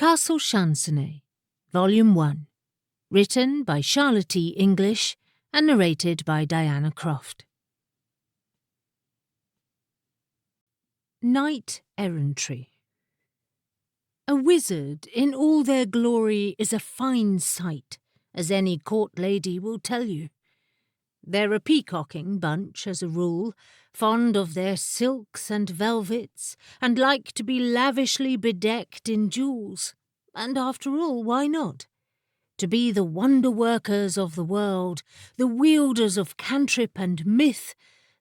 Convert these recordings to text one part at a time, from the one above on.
Castle Chansany, Volume 1, written by Charlotte E. English and narrated by Diana Croft. Knight Errantry. A wizard in all their glory is a fine sight, as any court lady will tell you. They're a peacocking bunch, as a rule, fond of their silks and velvets, and like to be lavishly bedecked in jewels. And after all, why not? To be the wonder-workers of the world, the wielders of cantrip and myth,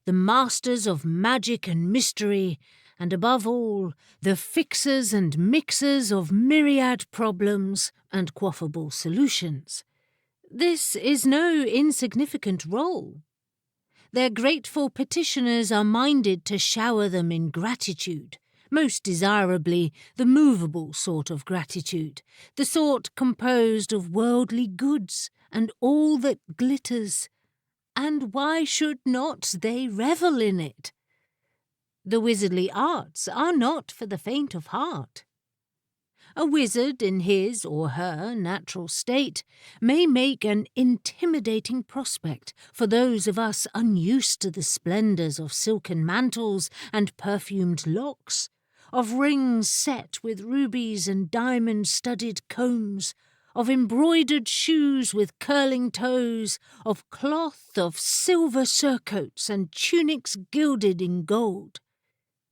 the masters of magic and mystery, and above all, the fixers and mixers of myriad problems and quaffable solutions. This is no insignificant role. Their grateful petitioners are minded to shower them in gratitude, most desirably the movable sort of gratitude, the sort composed of worldly goods and all that glitters. And why should not they revel in it? The wizardly arts are not for the faint of heart. A wizard in his or her natural state may make an intimidating prospect for those of us unused to the splendours of silken mantles and perfumed locks, of rings set with rubies and diamond-studded combs, of embroidered shoes with curling toes, of cloth, of silver surcoats and tunics gilded in gold.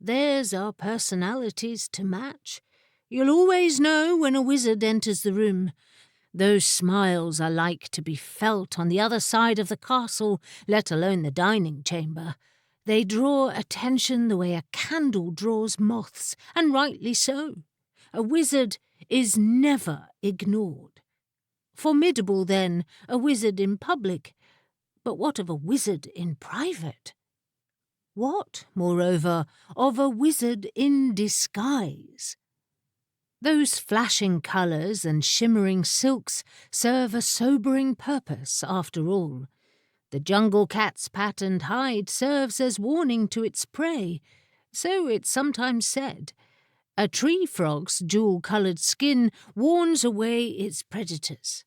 Theirs are personalities to match. You'll always know when a wizard enters the room. Those smiles are like to be felt on the other side of the castle, let alone the dining chamber. They draw attention the way a candle draws moths, and rightly so. A wizard is never ignored. Formidable, then, a wizard in public. But what of a wizard in private? What, moreover, of a wizard in disguise? Those flashing colours and shimmering silks serve a sobering purpose, after all. The jungle cat's patterned hide serves as warning to its prey, so it's sometimes said. A tree frog's jewel-coloured skin warns away its predators.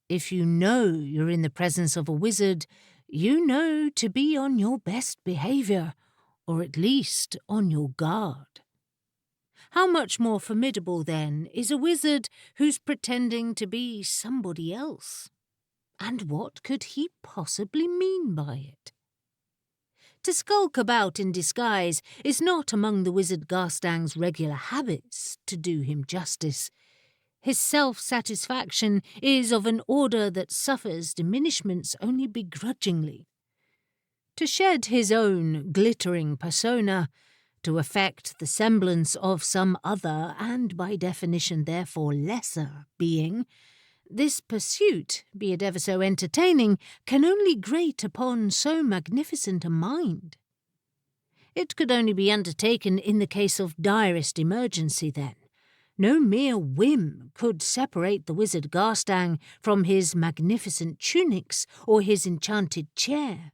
If you know you're in the presence of a wizard, you know to be on your best behaviour, or at least on your guard. How much more formidable, then, is a wizard who's pretending to be somebody else? And what could he possibly mean by it? To skulk about in disguise is not among the Wizard Garstang's regular habits, to do him justice. His self-satisfaction is of an order that suffers diminishments only begrudgingly. To shed his own glittering persona, to affect the semblance of some other, and by definition therefore lesser, being, this pursuit, be it ever so entertaining, can only grate upon so magnificent a mind. It could only be undertaken in the case of direst emergency, then. No mere whim could separate the Wizard Garstang from his magnificent tunics or his enchanted chair.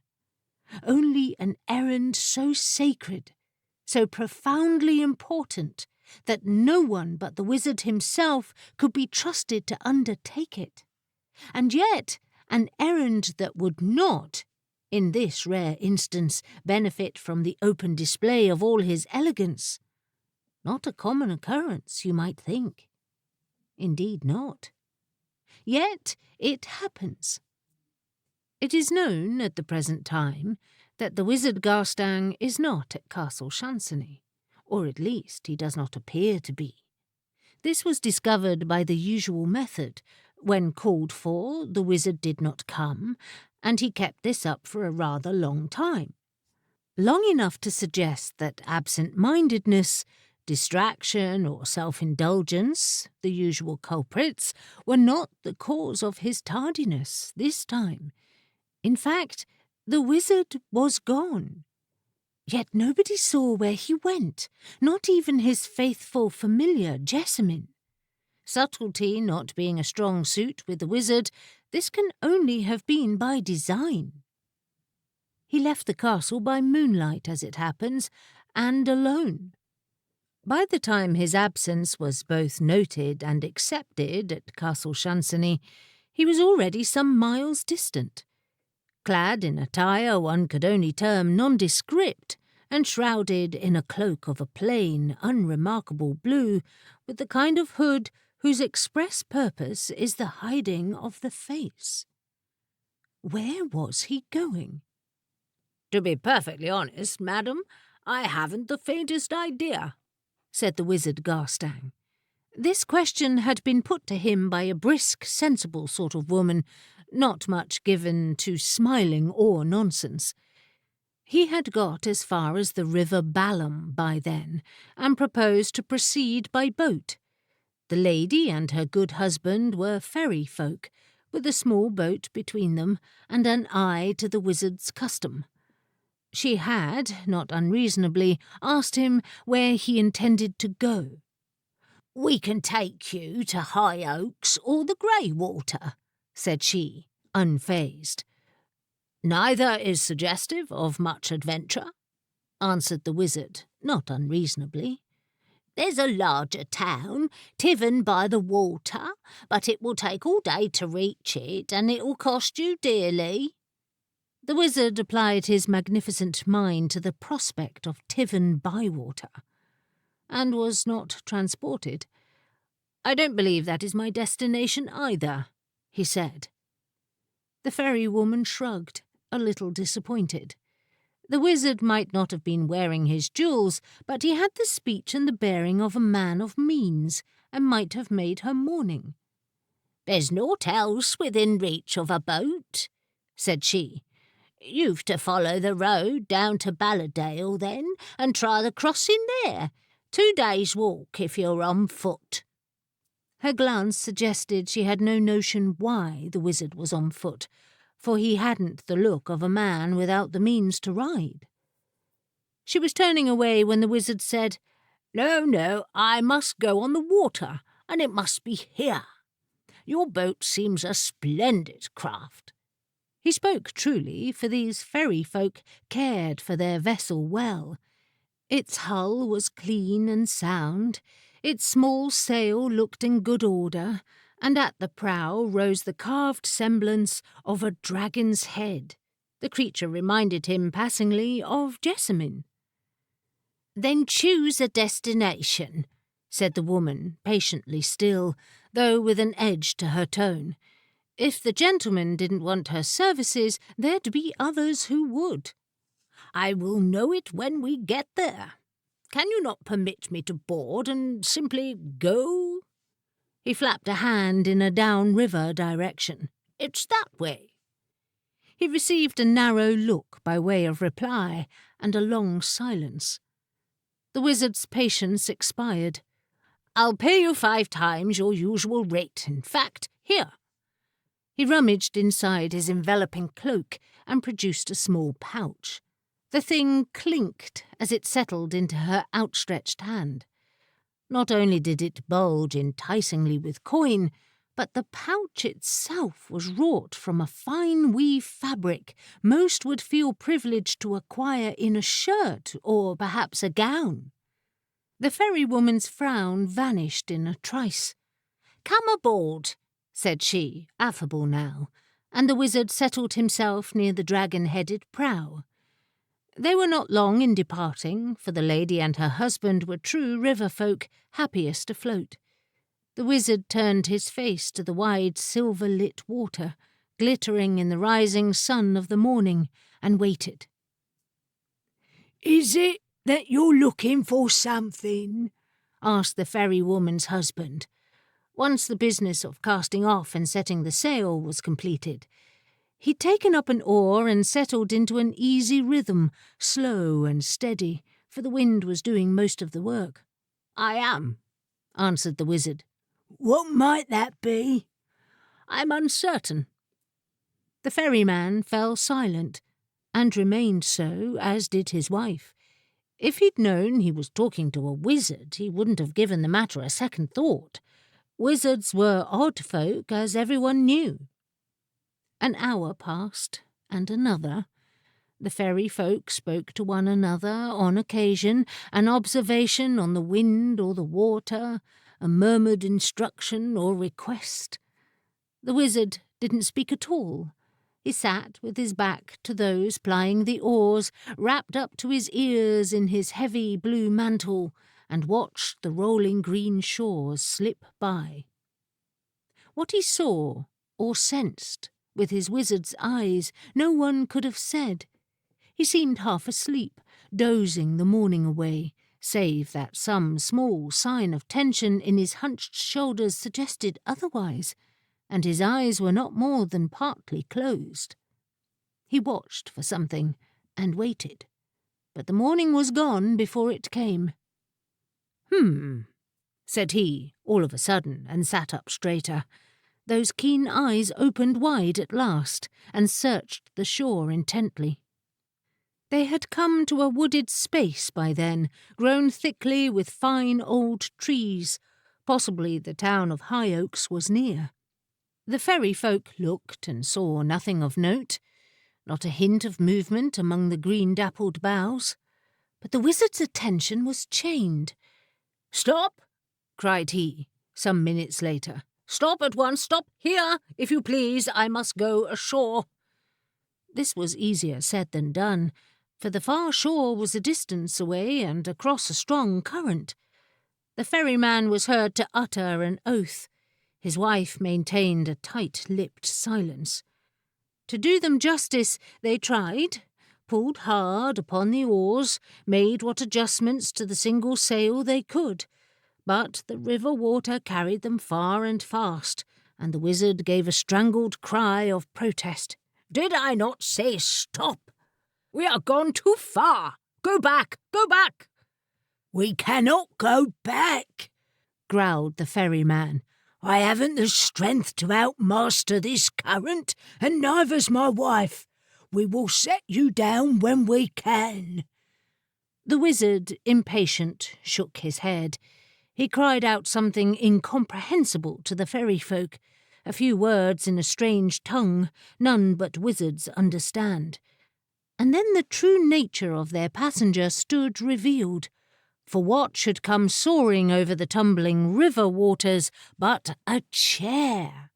Only an errand so sacred, so profoundly important, that no one but the wizard himself could be trusted to undertake it. And yet an errand that would not, in this rare instance, benefit from the open display of all his elegance. Not a common occurrence, you might think. Indeed not. Yet it happens. It is known at the present time that the Wizard Garstang is not at Castle Chansany, or at least he does not appear to be. This was discovered by the usual method. When called for, the wizard did not come, and he kept this up for a rather long time. Long enough to suggest that absent-mindedness, distraction or self-indulgence, the usual culprits, were not the cause of his tardiness this time. In fact, the wizard was gone. Yet nobody saw where he went, not even his faithful familiar Jessamine. Subtlety not being a strong suit with the wizard, this can only have been by design. He left the castle by moonlight, as it happens, and alone. By the time his absence was both noted and accepted at Castle Chansany, he was already some miles distant. Clad in attire one could only term nondescript, and shrouded in a cloak of a plain, unremarkable blue, with the kind of hood whose express purpose is the hiding of the face. Where was he going? "To be perfectly honest, madam, I haven't the faintest idea," said the Wizard Garstang. This question had been put to him by a brisk, sensible sort of woman, not much given to smiling or nonsense. He had got as far as the River Balham by then, and proposed to proceed by boat. The lady and her good husband were ferry folk, with a small boat between them and an eye to the wizard's custom. She had, not unreasonably, asked him where he intended to go. "We can take you to High Oaks or the Greywater," said she, unfazed. "Neither is suggestive of much adventure," answered the wizard, not unreasonably. "There's a larger town, Tiverton by the water, but it will take all day to reach it, and it will cost you dearly." The wizard applied his magnificent mind to the prospect of Tiverton by water, and was not transported. "I don't believe that is my destination either," he said. The ferrywoman shrugged, a little disappointed. The wizard might not have been wearing his jewels, but he had the speech and the bearing of a man of means, and might have made her mourning. "There's naught else within reach of a boat," said she. "You've to follow the road down to Ballardale, then, and try the crossing there. 2 days' walk if you're on foot." Her glance suggested she had no notion why the wizard was on foot, for he hadn't the look of a man without the means to ride. She was turning away when the wizard said, No, I must go on the water, and it must be here. Your boat seems a splendid craft." He spoke truly, for these ferry folk cared for their vessel well. Its hull was clean and sound, its small sail looked in good order, and at the prow rose the carved semblance of a dragon's head. The creature reminded him passingly of Jessamine. "Then choose a destination," said the woman, patiently still, though with an edge to her tone. If the gentleman didn't want her services, there'd be others who would. "I will know it when we get there. Can you not permit me to board and simply go?" He flapped a hand in a downriver direction. "It's that way." He received a narrow look by way of reply, and a long silence. The wizard's patience expired. "I'll pay you 5 times your usual rate. In fact, here." He rummaged inside his enveloping cloak and produced a small pouch. The thing clinked as it settled into her outstretched hand. Not only did it bulge enticingly with coin, but the pouch itself was wrought from a fine weave fabric most would feel privileged to acquire in a shirt or perhaps a gown. The ferrywoman's frown vanished in a trice. "Come aboard," said she, affable now, and the wizard settled himself near the dragon-headed prow. They were not long in departing, for the lady and her husband were true river folk, happiest afloat. The wizard turned his face to the wide silver-lit water, glittering in the rising sun of the morning, and waited. "Is it that you're looking for something?" asked the ferrywoman's husband. Once the business of casting off and setting the sail was completed, he'd taken up an oar and settled into an easy rhythm, slow and steady, for the wind was doing most of the work. "I am," answered the wizard. "What might that be?" "I'm uncertain." The ferryman fell silent, and remained so, as did his wife. If he'd known he was talking to a wizard, he wouldn't have given the matter a second thought. Wizards were odd folk, as everyone knew. An hour passed, and another. The fairy folk spoke to one another on occasion, an observation on the wind or the water, a murmured instruction or request. The wizard didn't speak at all. He sat with his back to those plying the oars, wrapped up to his ears in his heavy blue mantle, and watched the rolling green shores slip by. What he saw or sensed with his wizard's eyes no one could have said. He seemed half asleep, dozing the morning away, save that some small sign of tension in his hunched shoulders suggested otherwise, and his eyes were not more than partly closed. He watched for something and waited, but the morning was gone before it came. Said he, all of a sudden, and sat up straighter. Those keen eyes opened wide at last, and searched the shore intently. They had come to a wooded space by then, grown thickly with fine old trees. Possibly the town of High Oaks was near. The fairy folk looked and saw nothing of note, not a hint of movement among the green-dappled boughs. But the wizard's attention was chained. "Stop!" cried he, some minutes later. "Stop at once! Stop here, if you please! I must go ashore." This was easier said than done, for the far shore was a distance away and across a strong current. The ferryman was heard to utter an oath. His wife maintained a tight-lipped silence. To do them justice, they tried, pulled hard upon the oars, made what adjustments to the single sail they could. But the river water carried them far and fast, and the wizard gave a strangled cry of protest. "Did I not say stop? We are gone too far. Go back! Go back!" "We cannot go back," growled the ferryman. "I haven't the strength to outmaster this current, and neither's my wife. We will set you down when we can." The wizard, impatient, shook his head. He cried out something incomprehensible to the fairy folk, a few words in a strange tongue none but wizards understand. And then the true nature of their passenger stood revealed. For what should come soaring over the tumbling river waters but a chair?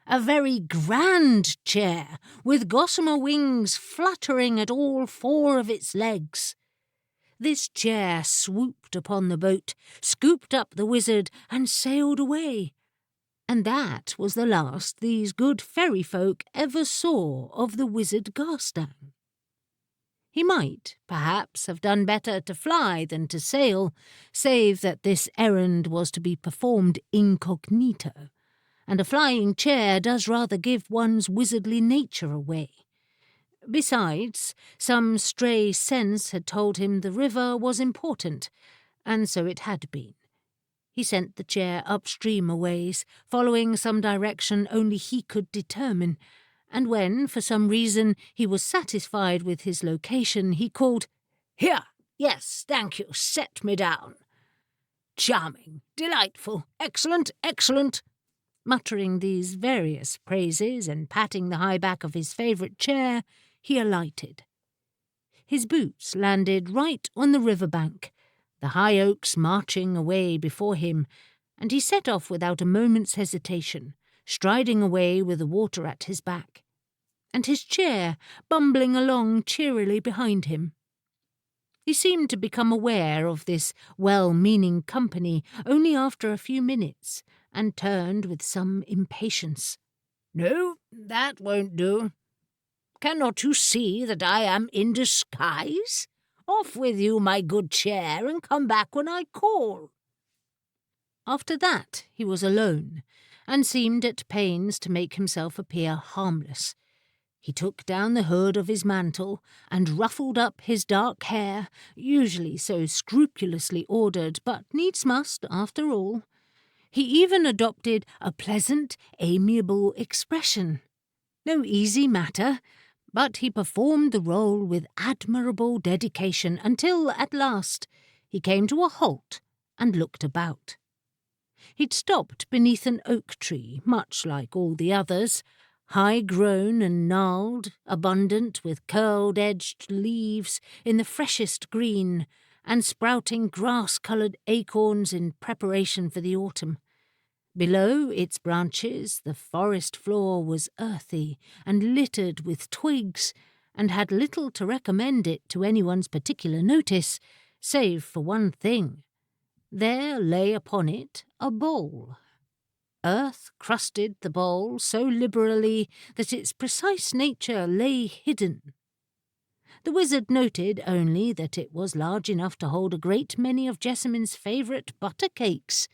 A very grand chair, with gossamer wings fluttering at all four of its legs. This chair swooped upon the boat, scooped up the wizard, and sailed away. And that was the last these good fairy folk ever saw of the Wizard Garstang. He might, perhaps, have done better to fly than to sail, save that this errand was to be performed incognito, and a flying chair does rather give one's wizardly nature away. Besides, some stray sense had told him the river was important, and so it had been. He sent the chair upstream a ways, following some direction only he could determine, and when, for some reason, he was satisfied with his location, he called, "Here! Yes, thank you. Set me down." "Charming! Delightful! Excellent! Excellent!" Muttering these various praises and patting the high back of his favourite chair, he alighted. His boots landed right on the river bank, the high oaks marching away before him, and he set off without a moment's hesitation, striding away with the water at his back, and his chair bumbling along cheerily behind him. He seemed to become aware of this well-meaning company only after a few minutes, and turned with some impatience. "No, that won't do. Cannot you see that I am in disguise? Off with you, my good chair, and come back when I call." After that he was alone, and seemed at pains to make himself appear harmless. He took down the hood of his mantle and ruffled up his dark hair, usually so scrupulously ordered, but needs must, after all. He even adopted a pleasant, amiable expression. No easy matter, but he performed the role with admirable dedication until, at last, he came to a halt and looked about. He'd stopped beneath an oak tree, much like all the others, high-grown and gnarled, abundant with curled-edged leaves in the freshest green, and sprouting grass-coloured acorns in preparation for the autumn. Below its branches the forest floor was earthy and littered with twigs, and had little to recommend it to anyone's particular notice, save for one thing. There lay upon it a bowl. Earth crusted the bowl so liberally that its precise nature lay hidden. The wizard noted only that it was large enough to hold a great many of Jessamine's favourite butter cakes,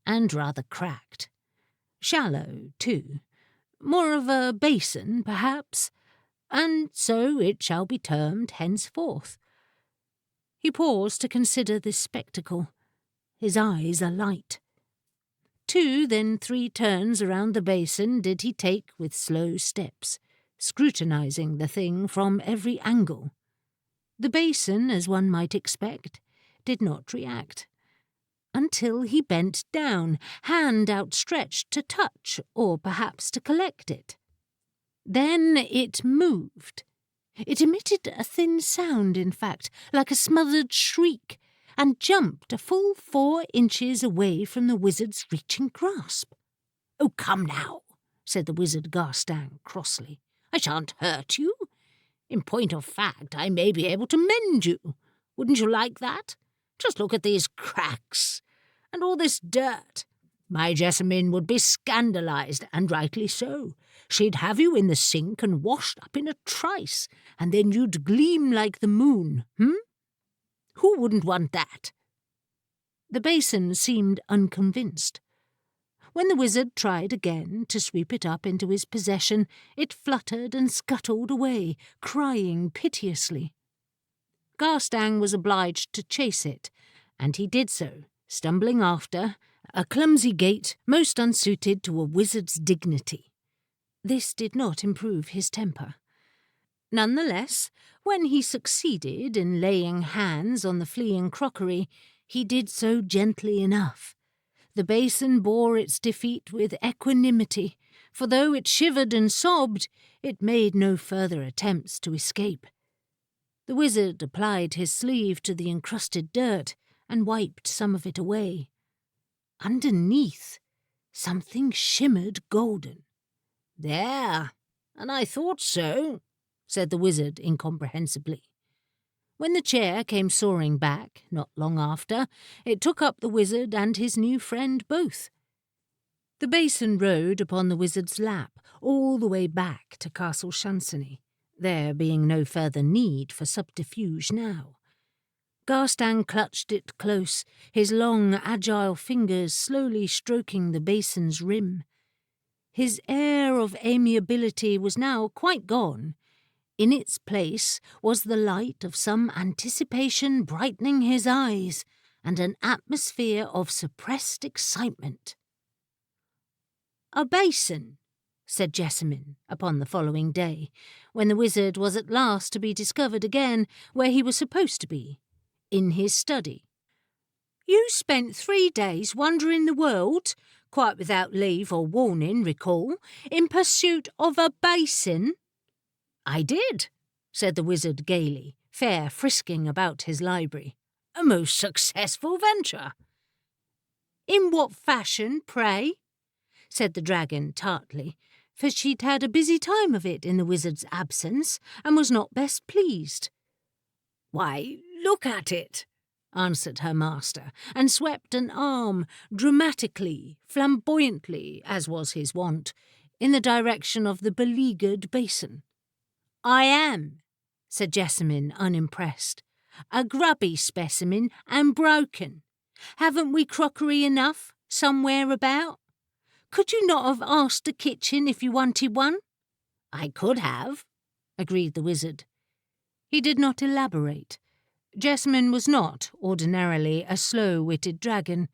and rather cracked. Shallow, too. More of a basin, perhaps, and so it shall be termed henceforth. He paused to consider this spectacle, his eyes alight. 2, then 3 turns around the basin did he take with slow steps, scrutinizing the thing from every angle. The basin, as one might expect, did not react, until he bent down, hand outstretched to touch or perhaps to collect it. Then it moved. It emitted a thin sound, in fact, like a smothered shriek, and jumped a full 4 inches away from the wizard's reaching grasp. "Oh, come now," said the Wizard Garstang crossly. "I shan't hurt you. In point of fact, I may be able to mend you. Wouldn't you like that? Just look at these cracks, and all this dirt. My Jessamine would be scandalized, and rightly so. She'd have you in the sink and washed up in a trice, and then you'd gleam like the moon, Who wouldn't want that?" The basin seemed unconvinced. When the wizard tried again to sweep it up into his possession, it fluttered and scuttled away, crying piteously. Garstang was obliged to chase it, and he did so, stumbling after, a clumsy gait most unsuited to a wizard's dignity. This did not improve his temper. Nonetheless, when he succeeded in laying hands on the fleeing crockery, he did so gently enough. The basin bore its defeat with equanimity, for though it shivered and sobbed, it made no further attempts to escape. The wizard applied his sleeve to the encrusted dirt and wiped some of it away. Underneath, something shimmered golden. "There, and I thought so," said the wizard incomprehensibly. When the chair came soaring back, not long after, it took up the wizard and his new friend both. The basin rode upon the wizard's lap all the way back to Castle Chansany, there being no further need for subterfuge now. Garstang clutched it close, his long, agile fingers slowly stroking the basin's rim. His air of amiability was now quite gone. In its place was the light of some anticipation brightening his eyes, and an atmosphere of suppressed excitement. "A basin," said Jessamine upon the following day, when the wizard was at last to be discovered again where he was supposed to be, in his study. "You spent 3 days wandering the world, quite without leave or warning, recall, in pursuit of a basin?" "I did," said the wizard gaily, fair frisking about his library. "A most successful venture." "In what fashion, pray?" said the dragon tartly, for she'd had a busy time of it in the wizard's absence, and was not best pleased. "Why, look at it," answered her master, and swept an arm, dramatically, flamboyantly, as was his wont, in the direction of the beleaguered basin. "I am," said Jessamine, unimpressed. "A grubby specimen and broken. Haven't we crockery enough, somewhere about? Could you not have asked the kitchen if you wanted one?" "I could have," agreed the wizard. He did not elaborate. Jessamine was not, ordinarily, a slow-witted dragon.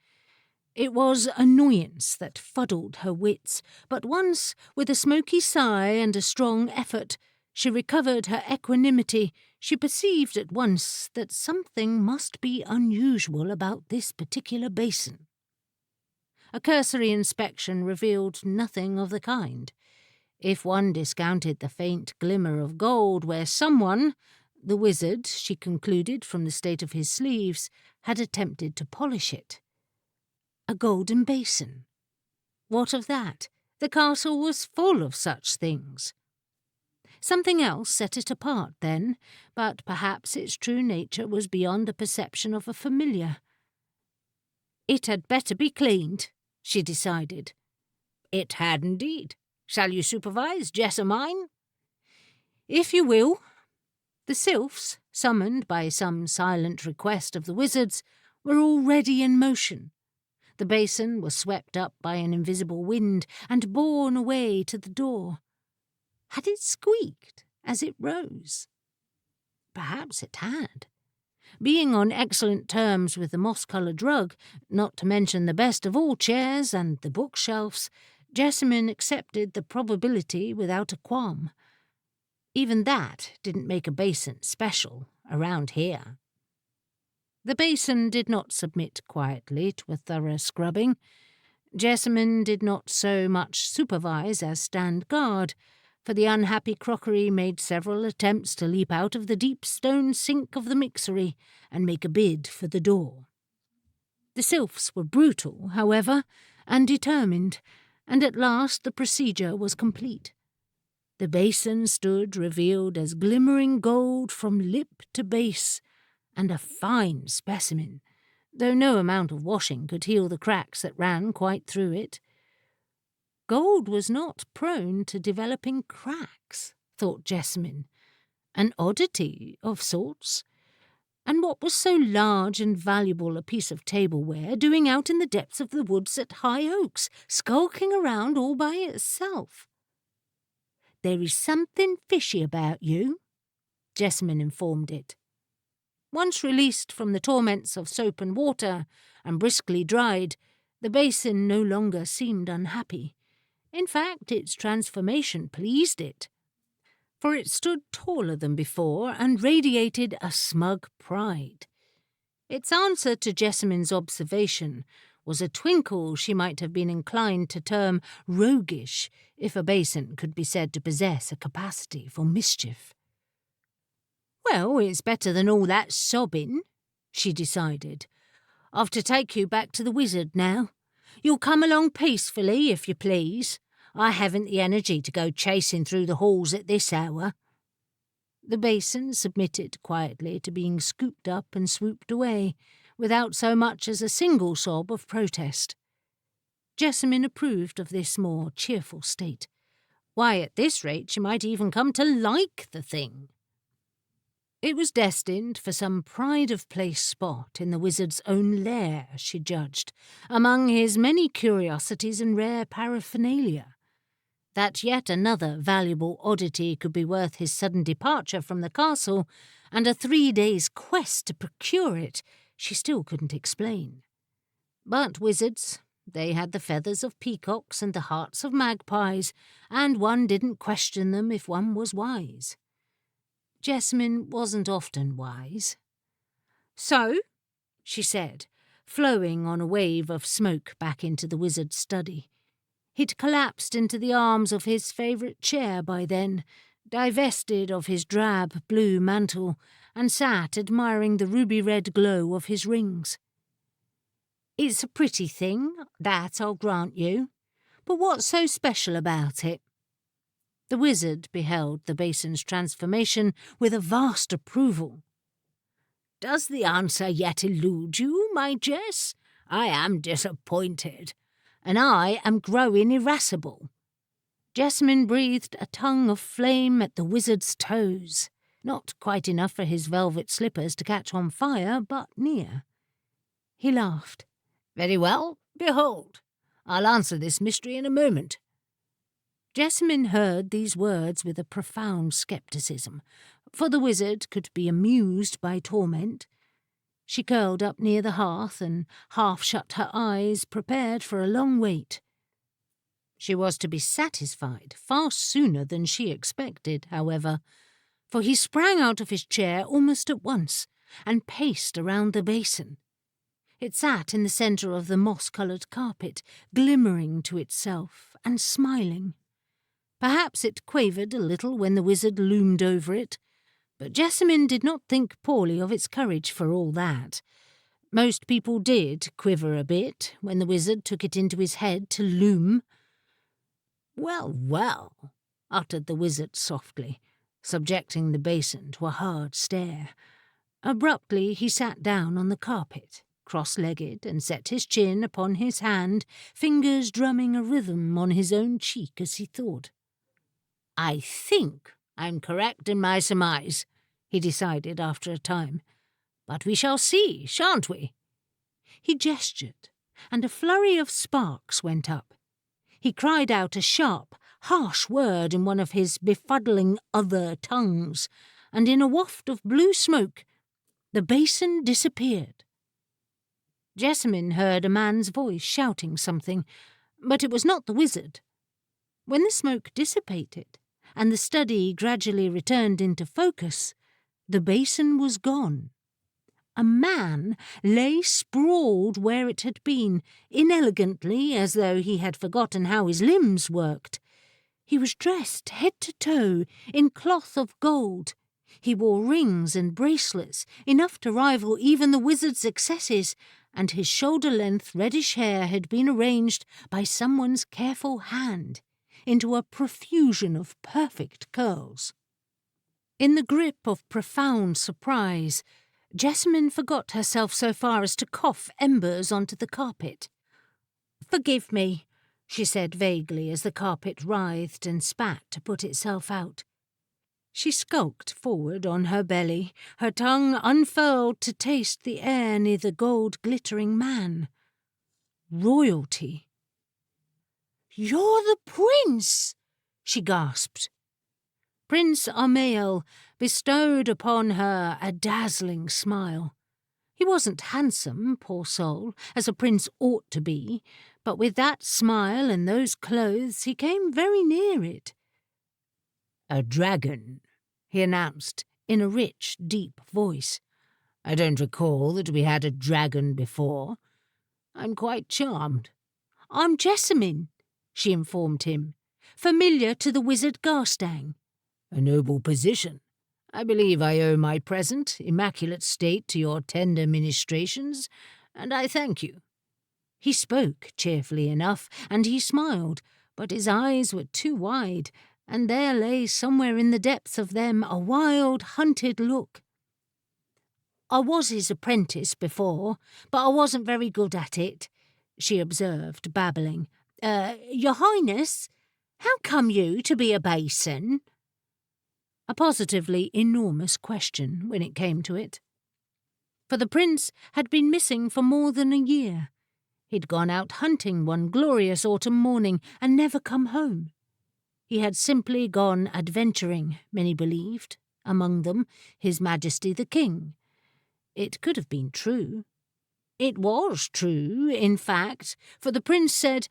It was annoyance that fuddled her wits, but once, with a smoky sigh and a strong effort, she recovered her equanimity. She perceived at once that something must be unusual about this particular basin. A cursory inspection revealed nothing of the kind. if one discounted the faint glimmer of gold where someone, the wizard, she concluded from the state of his sleeves, had attempted to polish it. A golden basin. What of that? The castle was full of such things. Something else set it apart then, but perhaps its true nature was beyond the perception of a familiar. It had better be cleaned, she decided. It had indeed. Shall you supervise, Jessamine? If you will. The sylphs, summoned by some silent request of the wizards, were already in motion. The basin was swept up by an invisible wind and borne away to the door. Had it squeaked as it rose? Perhaps it had. Being on excellent terms with the moss-coloured rug, not to mention the best of all chairs and the bookshelves, Jessamine accepted the probability without a qualm. Even that didn't make a basin special around here. The basin did not submit quietly to a thorough scrubbing. Jessamine did not so much supervise as stand guard, for the unhappy crockery made several attempts to leap out of the deep stone sink of the mixery and make a bid for the door. The sylphs were brutal, however, and determined, and at last the procedure was complete. The basin stood revealed as glimmering gold from lip to base, and a fine specimen, though no amount of washing could heal the cracks that ran quite through it. Gold was not prone to developing cracks, thought Jessamine. An oddity of sorts. And what was so large and valuable a piece of tableware doing out in the depths of the woods at High Oaks, skulking around all by itself? There is something fishy about you, Jessamine informed it. Once released from the torments of soap and water, and briskly dried, the basin no longer seemed unhappy. In fact, its transformation pleased it, for it stood taller than before and radiated a smug pride. Its answer to Jessamine's observation was a twinkle she might have been inclined to term roguish if a basin could be said to possess a capacity for mischief. Well, it's better than all that sobbing, she decided. I've to take you back to the wizard now. You'll come along peacefully, if you please. I haven't the energy to go chasing through the halls at this hour. The basin submitted quietly to being scooped up and swooped away, without so much as a single sob of protest. Jessamine approved of this more cheerful state. Why, at this rate she might even come to like the thing. It was destined for some pride-of-place spot in the wizard's own lair, she judged, among his many curiosities and rare paraphernalia. That yet another valuable oddity could be worth his sudden departure from the castle, and a 3 days' quest to procure it, she still couldn't explain. But wizards, they had the feathers of peacocks and the hearts of magpies, and one didn't question them if one was wise. Jessamine wasn't often wise. So, she said, flowing on a wave of smoke back into the wizard's study. He'd collapsed into the arms of his favourite chair by then, divested of his drab blue mantle, and sat admiring the ruby-red glow of his rings. It's a pretty thing, that I'll grant you, but what's so special about it? The wizard beheld the basin's transformation with a vast approval. Does the answer yet elude you, my Jess? I am disappointed, and I am growing irascible. Jessamine breathed a tongue of flame at the wizard's toes, not quite enough for his velvet slippers to catch on fire, but near. He laughed. Very well, behold. I'll answer this mystery in a moment. Jessamine heard these words with a profound scepticism, for the wizard could be amused by torment. She curled up near the hearth and half shut her eyes, prepared for a long wait. She was to be satisfied far sooner than she expected, however, for he sprang out of his chair almost at once and paced around the basin. It sat in the centre of the moss-coloured carpet, glimmering to itself and smiling. Perhaps it quavered a little when the wizard loomed over it, but Jessamine did not think poorly of its courage for all that. Most people did quiver a bit when the wizard took it into his head to loom. "Well, well," uttered the wizard softly, subjecting the basin to a hard stare. Abruptly he sat down on the carpet, cross-legged, and set his chin upon his hand, fingers drumming a rhythm on his own cheek as he thought. "I think I'm correct in my surmise," he decided after a time. "But we shall see, shan't we?" He gestured, and a flurry of sparks went up. He cried out a sharp, harsh word in one of his befuddling other tongues, and in a waft of blue smoke, the basin disappeared. Jessamine heard a man's voice shouting something, but it was not the wizard. When the smoke dissipated, and the study gradually returned into focus, the basin was gone. A man lay sprawled where it had been, inelegantly, as though he had forgotten how his limbs worked. He was dressed head to toe in cloth of gold. He wore rings and bracelets, enough to rival even the wizard's excesses, and his shoulder-length reddish hair had been arranged by someone's careful hand into a profusion of perfect curls. In the grip of profound surprise, Jessamine forgot herself so far as to cough embers onto the carpet. "Forgive me," she said vaguely as the carpet writhed and spat to put itself out. She skulked forward on her belly, her tongue unfurled to taste the air near the gold-glittering man. Royalty. "You're the prince!" she gasped. Prince Armael bestowed upon her a dazzling smile. He wasn't handsome, poor soul, as a prince ought to be, but with that smile and those clothes he came very near it. "A dragon," he announced in a rich, deep voice. "I don't recall that we had a dragon before. I'm quite charmed." "I'm Jessamine," she informed him, "familiar to the Wizard Garstang." "A noble position. I believe I owe my present, immaculate state to your tender ministrations, and I thank you." He spoke cheerfully enough, and he smiled, but his eyes were too wide, and there lay somewhere in the depths of them a wild, hunted look. "I was his apprentice before, but I wasn't very good at it," she observed, babbling. Your Highness, how come you to be a basin?" A positively enormous question when it came to it. For the prince had been missing for more than a year. He'd gone out hunting one glorious autumn morning and never come home. He had simply gone adventuring, many believed, among them His Majesty the King. It could have been true. It was true, in fact, for the prince said,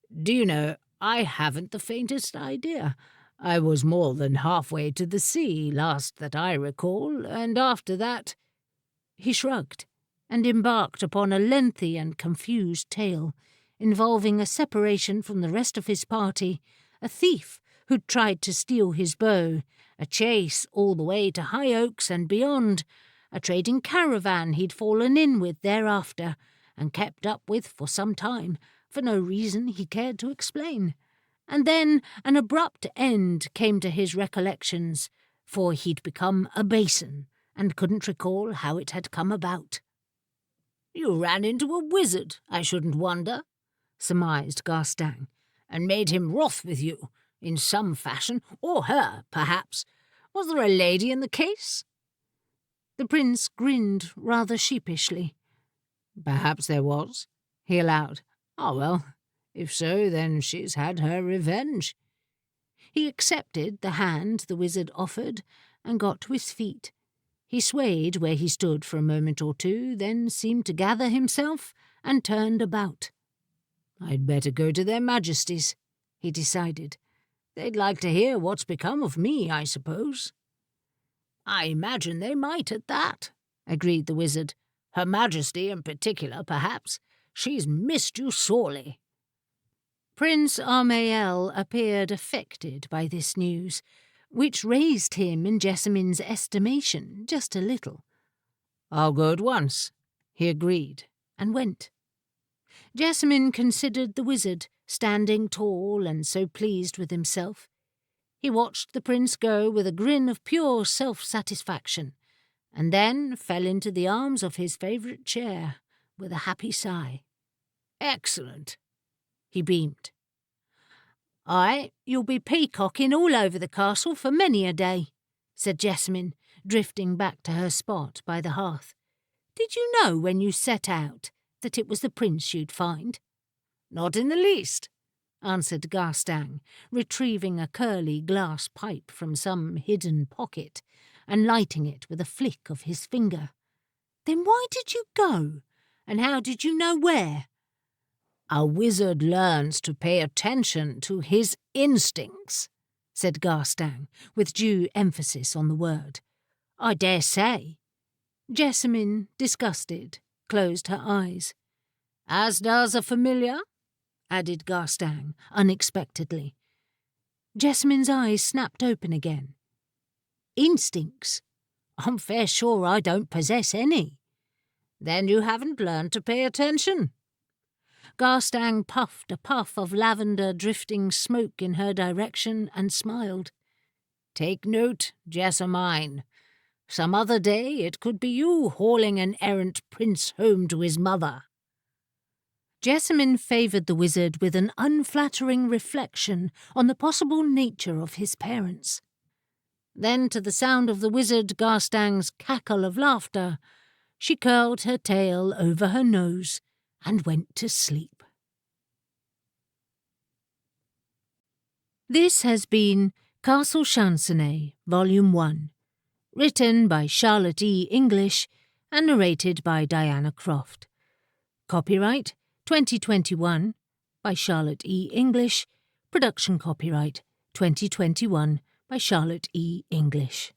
"Do you know, I haven't the faintest idea. I was more than halfway to the sea, last that I recall, and after that—" He shrugged, and embarked upon a lengthy and confused tale, involving a separation from the rest of his party, a thief who'd tried to steal his bow, a chase all the way to High Oaks and beyond, a trading caravan he'd fallen in with thereafter, and kept up with for some time, for no reason he cared to explain. And then an abrupt end came to his recollections, for he'd become a basin, and couldn't recall how it had come about. "You ran into a wizard, I shouldn't wonder," surmised Garstang, "and made him wroth with you, in some fashion, or her, perhaps. Was there a lady in the case?" The prince grinned rather sheepishly. "Perhaps there was," he allowed. "Ah, well, if so, then she's had her revenge." He accepted the hand the wizard offered and got to his feet. He swayed where he stood for a moment or two, then seemed to gather himself and turned about. "I'd better go to their majesties," he decided. "They'd like to hear what's become of me, I suppose." "I imagine they might at that," agreed the wizard. "Her Majesty in particular, perhaps. She's missed you sorely." Prince Armael appeared affected by this news, which raised him in Jessamine's estimation just a little. "I'll go at once," he agreed, and went. Jessamine considered the wizard, standing tall and so pleased with himself. He watched the prince go with a grin of pure self-satisfaction, and then fell into the arms of his favourite chair with a happy sigh. "Excellent," he beamed. "Aye, you'll be peacocking all over the castle for many a day," said Jessamine, drifting back to her spot by the hearth. "Did you know when you set out that it was the prince you'd find?" "Not in the least," answered Garstang, retrieving a curly glass pipe from some hidden pocket and lighting it with a flick of his finger. "Then why did you go? And how did you know where?" "A wizard learns to pay attention to his instincts," said Garstang, with due emphasis on the word. "I dare say." Jessamine, disgusted, closed her eyes. "As does a familiar," added Garstang, unexpectedly. Jessamine's eyes snapped open again. "Instincts? I'm fair sure I don't possess any." "Then you haven't learned to pay attention." Garstang puffed a puff of lavender drifting smoke in her direction and smiled. "Take note, Jessamine. Some other day it could be you hauling an errant prince home to his mother." Jessamine favoured the wizard with an unflattering reflection on the possible nature of his parents. Then, to the sound of the wizard Garstang's cackle of laughter, she curled her tail over her nose and went to sleep. This has been Castle Chansany, Volume 1, written by Charlotte E. English and narrated by Diana Croft. Copyright 2021 by Charlotte E. English. Production copyright 2021 by Charlotte E. English.